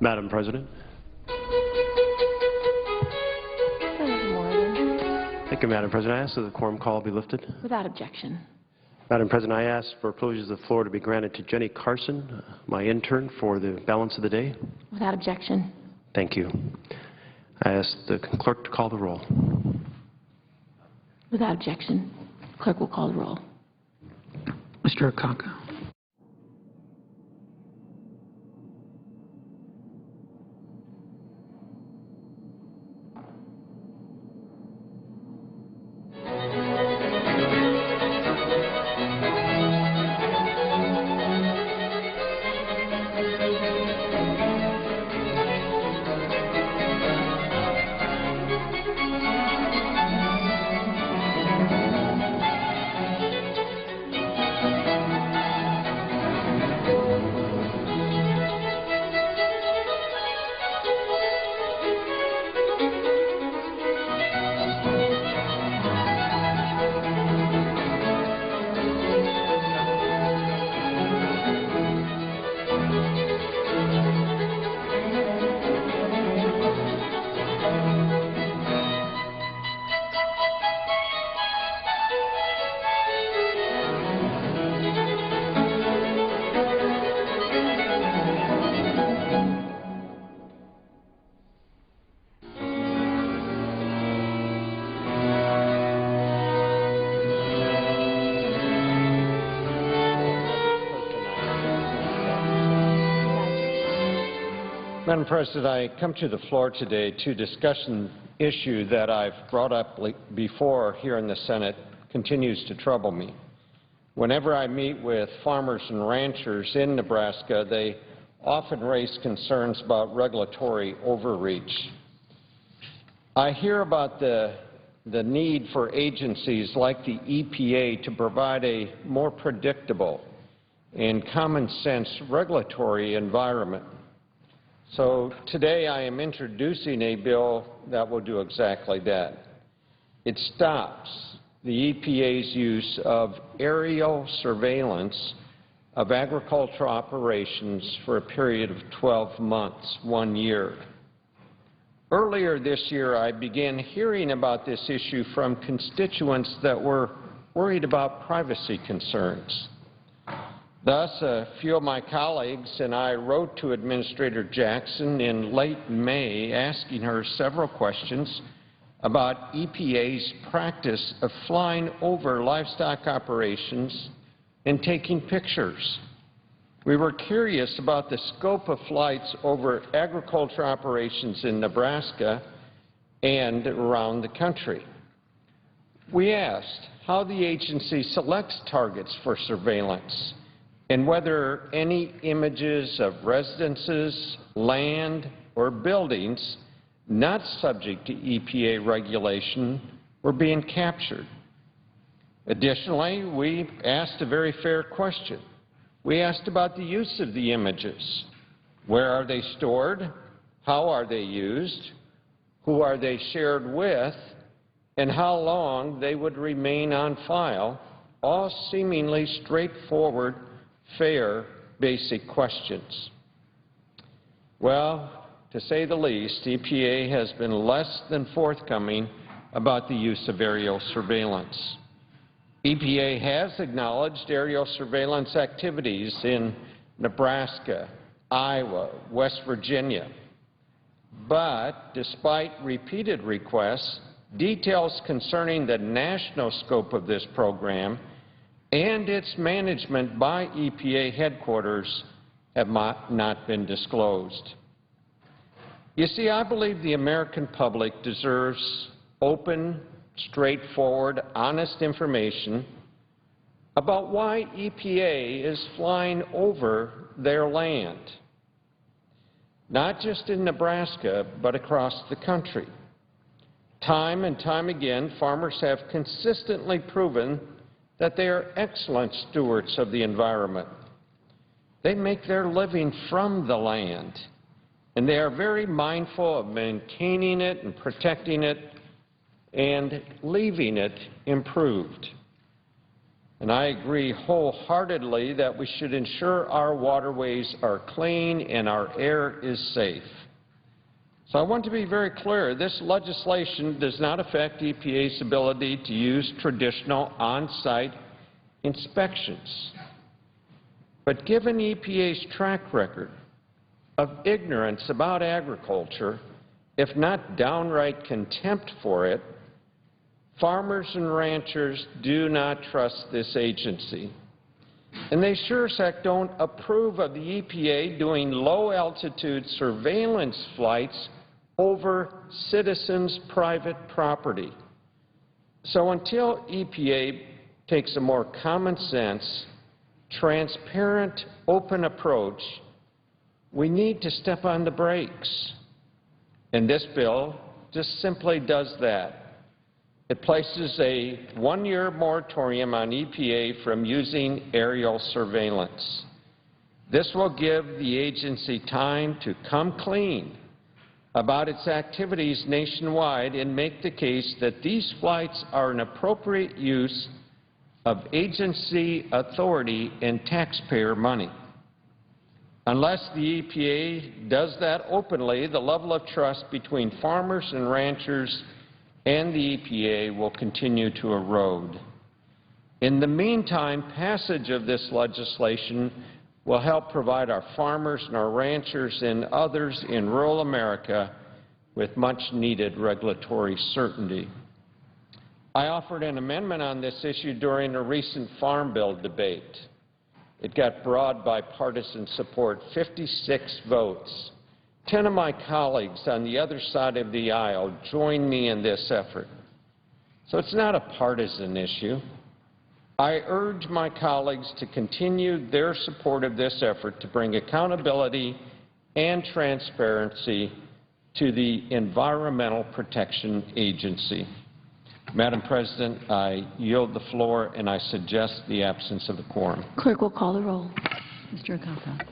S11: Madam President.
S2: Senator Morgan.
S11: Thank you, Madam President. I ask that the quorum call be lifted.
S2: Without objection.
S11: Madam President, I ask for privileges of the floor to be granted to Jenny Carson, my intern, for the balance of the day.
S2: Without objection.
S11: Thank you. I ask the clerk to call the roll.
S2: Without objection. Clerk will call the roll.
S4: Mr. Akaka.
S12: Madam President, I come to the floor today to discuss an issue that I've brought up before here in the Senate continues to trouble me. Whenever I meet with farmers and ranchers in Nebraska, they often raise concerns about regulatory overreach. I hear about the need for agencies like the EPA to provide a more predictable and common sense regulatory environment. So today I am introducing a bill that will do exactly that. It stops the EPA's use of aerial surveillance of agricultural operations for a period of 12 months, 1 year. Earlier this year, I began hearing about this issue from constituents that were worried about privacy concerns. Thus, a few of my colleagues and I wrote to Administrator Jackson in late May asking her several questions about EPA's practice of flying over livestock operations and taking pictures. We were curious about the scope of flights over agriculture operations in Nebraska and around the country. We asked how the agency selects targets for surveillance and whether any images of residences, land, or buildings not subject to EPA regulation were being captured. Additionally, we asked a very fair question. We asked about the use of the images. Where are they stored? How are they used? Who are they shared with? And how long they would remain on file? All seemingly straightforward, fair, basic questions. Well, to say the least, EPA has been less than forthcoming about the use of aerial surveillance. EPA has acknowledged aerial surveillance activities in Nebraska, Iowa, West Virginia. But despite repeated requests, details concerning the national scope of this program and its management by EPA headquarters have not been disclosed. You see, I believe the American public deserves open, straightforward, honest information about why EPA is flying over their land, not just in Nebraska, but across the country. Time and time again, farmers have consistently proven that they are excellent stewards of the environment. They make their living from the land, and they are very mindful of maintaining it and protecting it and leaving it improved. and I agree wholeheartedly that we should ensure our waterways are clean and our air is safe. So I want to be very clear, this legislation does not affect EPA's ability to use traditional on-site inspections. But given EPA's track record of ignorance about agriculture, if not downright contempt for it, farmers and ranchers do not trust this agency. And they sure as heck don't approve of the EPA doing low-altitude surveillance flights over citizens' private property. So until EPA takes a more common sense, transparent, open approach, we need to step on the brakes. And this bill just simply does that. It places a one-year moratorium on EPA from using aerial surveillance. This will give the agency time to come clean about its activities nationwide and make the case that these flights are an appropriate use of agency authority and taxpayer money. Unless the EPA does that openly, the level of trust between farmers and ranchers and the EPA will continue to erode. In the meantime, passage of this legislation will help provide our farmers and our ranchers and others in rural America with much-needed regulatory certainty. I offered an amendment on this issue during a recent Farm Bill debate. It got broad bipartisan support, 56 votes. 10 of my colleagues on the other side of the aisle joined me in this effort. So it's not a partisan issue. I urge my colleagues to continue their support of this effort to bring accountability and transparency to the Environmental Protection Agency. Madam President, I yield the floor and I suggest the absence of a quorum.
S13: Clerk will call the roll. Mr. Acosta.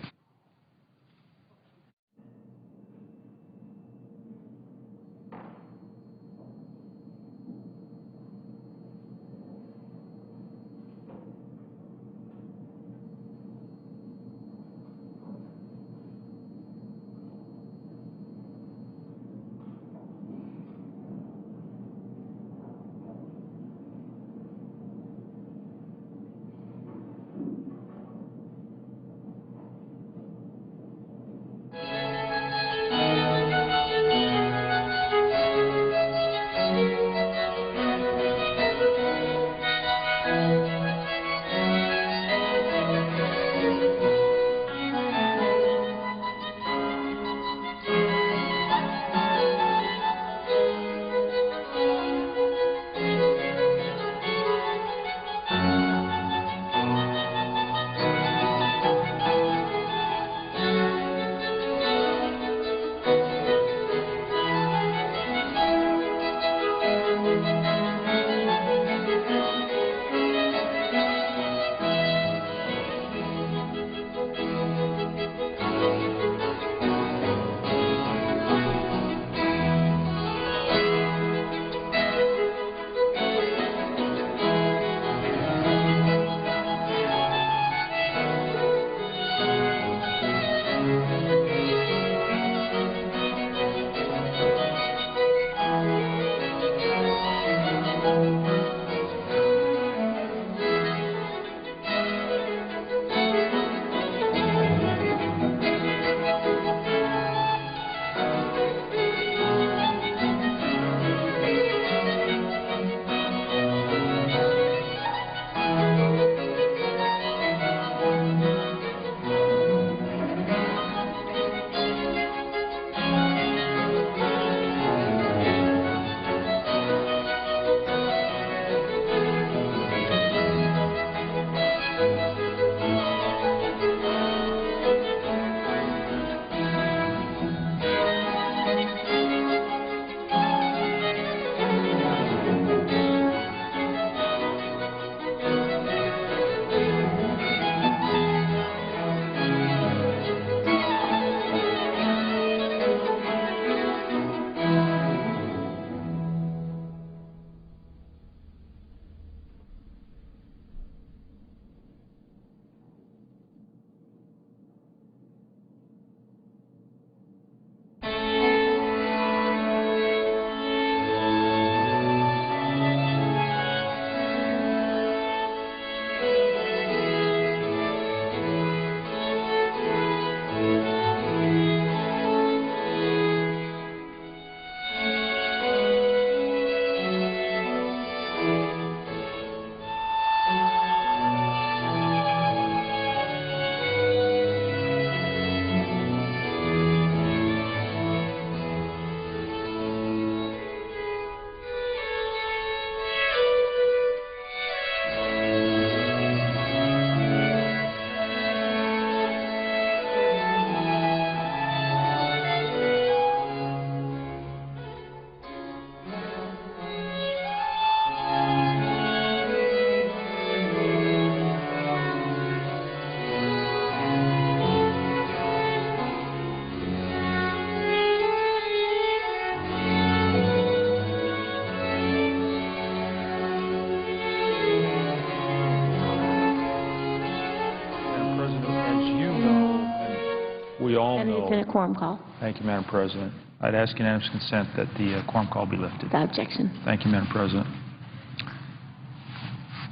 S2: quorum call.
S14: Thank you, Madam President. I'd ask unanimous consent that the quorum call be lifted.
S2: Without objection.
S14: Thank you, Madam President.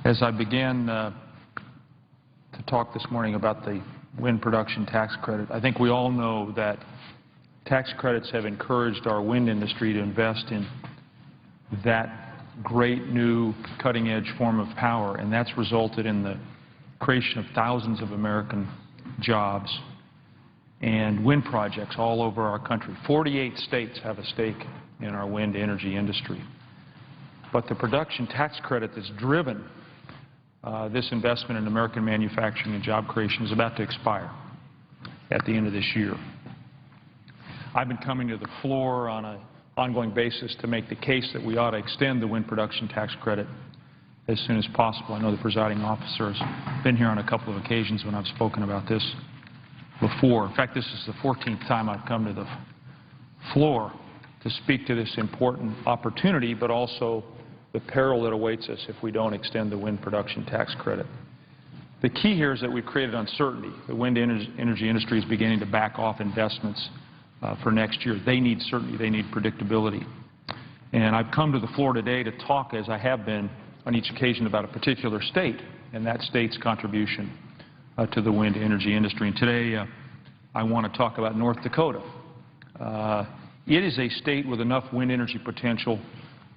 S14: As I began to talk this morning about the wind production tax credit, I think we all know that tax credits have encouraged our wind industry to invest in that great new cutting-edge form of power, and that's resulted in the creation of thousands of American jobs and wind projects all over our country. 48 states have a stake in our wind energy industry. But the production tax credit that's driven this investment in American manufacturing and job creation is about to expire at the end of this year. I've been coming to the floor on an ongoing basis to make the case that we ought to extend the wind production tax credit as soon as possible. I know the presiding officer has been here on a couple of occasions when I've spoken about this before. In fact, this is the 14th time I've come to the floor to speak to this important opportunity, but also the peril that awaits us if we don't extend the wind production tax credit. The key here is that we've created uncertainty. The wind energy industry is beginning to back off investments for next year. They need certainty. They need predictability. And I've come to the floor today to talk, as I have been on each occasion, about a particular state and that state's contribution to the wind energy industry. And today I want to talk about North Dakota. It is a state with enough wind energy potential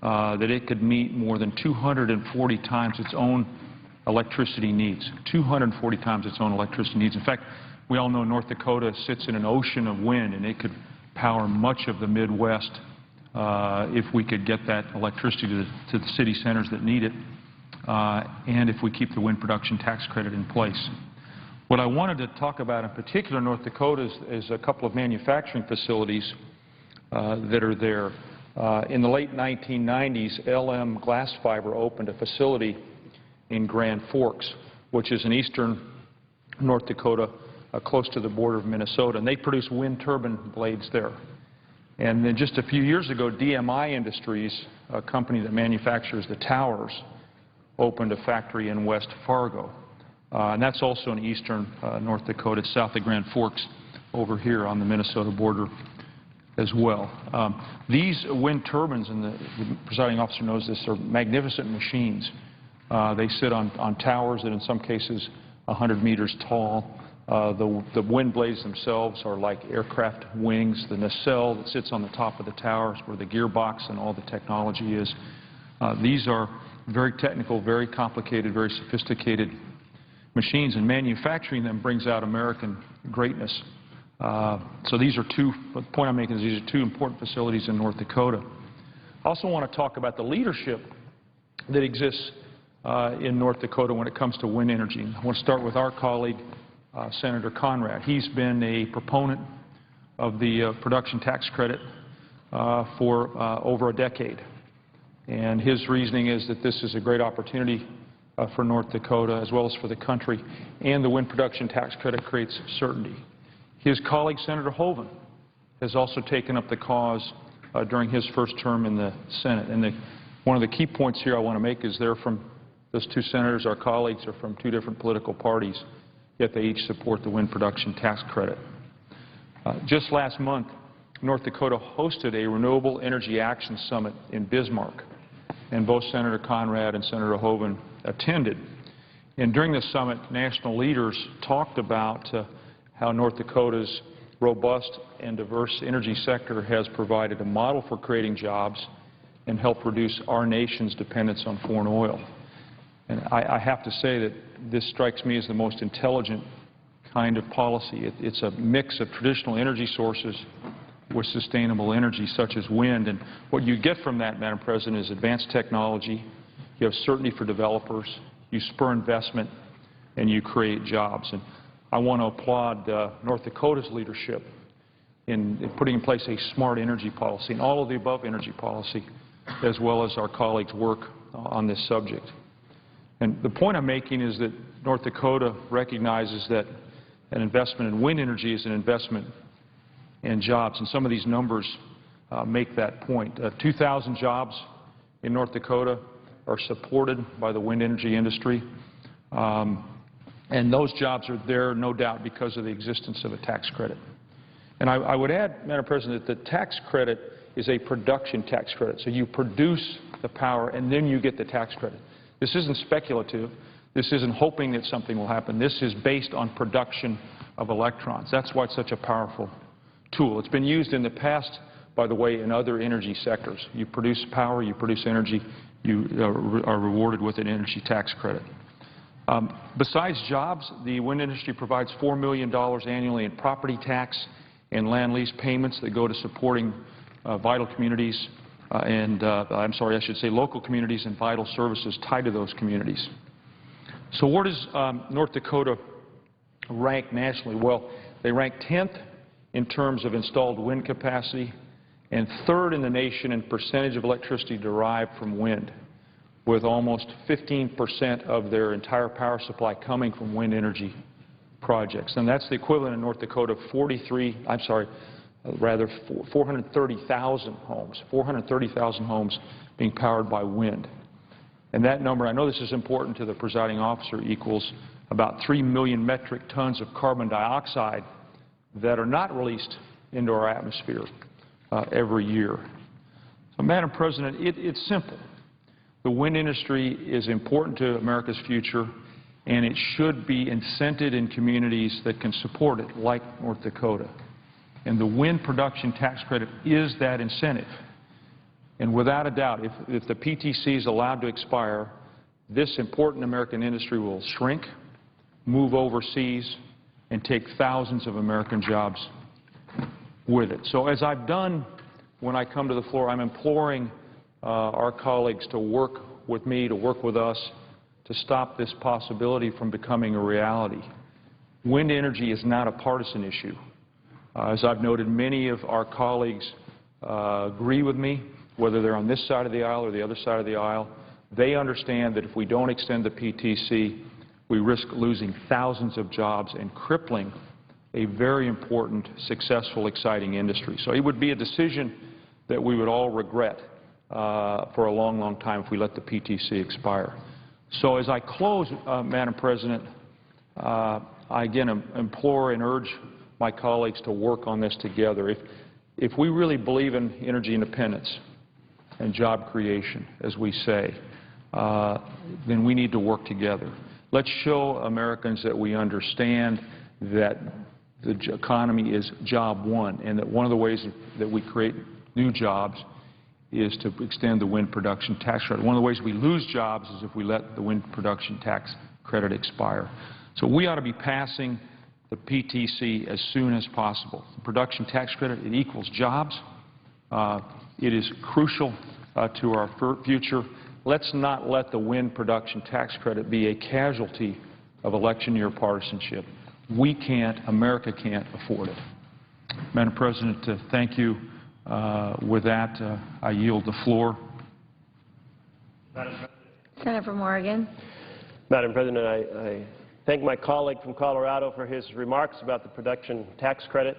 S14: that it could meet more than 240 times its own electricity needs. 240 times its own electricity needs. In fact, we all know North Dakota sits in an ocean of wind, and it could power much of the Midwest if we could get that electricity to the city centers that need it, and if we keep the wind production tax credit in place. What I wanted to talk about in particular in North Dakota is a couple of manufacturing facilities that are there. In the late 1990s, LM Glass Fiber opened a facility in Grand Forks, which is in eastern North Dakota, close to the border of Minnesota, and they produce wind turbine blades there. And then just a few years ago, DMI Industries, a company that manufactures the towers, opened a factory in West Fargo. And that's also in eastern North Dakota, south of Grand Forks, over here on the Minnesota border as well. These wind turbines, and the presiding officer knows this, are magnificent machines. They sit on towers that in some cases 100 meters tall. The wind blades themselves are like aircraft wings. The nacelle that sits on the top of the tower is where the gearbox and all the technology is. These are very technical, very complicated, very sophisticated machines, and manufacturing them brings out American greatness. So these are the point I'm making is these are two important facilities in North Dakota. I also want to talk about the leadership that exists in North Dakota when it comes to wind energy. I want to start with our colleague, Senator Conrad. He's been a proponent of the production tax credit for over a decade. And his reasoning is that this is a great opportunity for North Dakota as well as for the country, and the wind production tax credit creates certainty. His colleague, Senator Hoeven, has also taken up the cause during his first term in the Senate. And one of the key points here I want to make is those two senators, our colleagues, are from two different political parties, yet they each support the wind production tax credit. Just last month, North Dakota hosted a Renewable Energy Action Summit in Bismarck, and both Senator Conrad and Senator Hoeven attended. And during the summit, national leaders talked about how North Dakota's robust and diverse energy sector has provided a model for creating jobs and helped reduce our nation's dependence on foreign oil. And I have to say that this strikes me as the most intelligent kind of policy. It's a mix of traditional energy sources with sustainable energy such as wind. And what you get from that, Madam President, is advanced technology. You have certainty for developers. You spur investment, and you create jobs. And I want to applaud North Dakota's leadership in putting in place a smart energy policy and all of the above energy policy, as well as our colleagues' work on this subject. And the point I'm making is that North Dakota recognizes that an investment in wind energy is an investment in jobs, and some of these numbers make that point. 2,000 jobs in North Dakota are supported by the wind energy industry, and those jobs are there, no doubt, because of the existence of a tax credit. And I would add, Madam President, that the tax credit is a production tax credit. So you produce the power and then you get the tax credit. This isn't speculative. This isn't hoping that something will happen. This is based on production of electrons. That's why it's such a powerful tool. It's been used in the past, by the way, in other energy sectors. You produce power, you produce energy, you are rewarded with an energy tax credit. Besides jobs, the wind industry provides $4 million annually in property tax and land lease payments that go to supporting vital communities I should say local communities and vital services tied to those communities. So where does North Dakota rank nationally? Well, they rank 10th in terms of installed wind capacity and 3rd in the nation in percentage of electricity derived from wind, with almost 15% of their entire power supply coming from wind energy projects. And that's the equivalent in North Dakota of 430,000 homes being powered by wind. And that number, I know this is important to the presiding officer, equals about 3 million metric tons of carbon dioxide that are not released into our atmosphere every year. So, Madam President, it's simple. The wind industry is important to America's future, and it should be incented in communities that can support it, like North Dakota. And the wind production tax credit is that incentive. And without a doubt, if the PTC is allowed to expire, this important American industry will shrink, move overseas, and take thousands of American jobs with it. So as I've done when I come to the floor, I'm imploring our colleagues to work with me, to work with us, to stop this possibility from becoming a reality. Wind energy is not a partisan issue. As I've noted, many of our colleagues agree with me, whether they're on this side of the aisle or the other side of the aisle. They understand that if we don't extend the PTC, we risk losing thousands of jobs and crippling a very important, successful, exciting industry. So it would be a decision that we would all regret for a long, long time if we let the PTC expire. So as I close, Madam President, I again implore and urge my colleagues to work on this together. If we really believe in energy independence and job creation, as we say, then we need to work together. Let's show Americans that we understand that the economy is job one, and that one of the ways that we create new jobs is to extend the wind production tax credit. One of the ways we lose jobs is if we let the wind production tax credit expire. So we ought to be passing the PTC as soon as possible. The production tax credit, it equals jobs. It is crucial to our future. Let's not let the wind production tax credit be a casualty of election year partisanship. We can't, America can't afford it. Madam President, thank you. With that, I yield the floor.
S2: Senator from Oregon.
S11: Madam President, I thank my colleague from Colorado for his remarks about the production tax credit.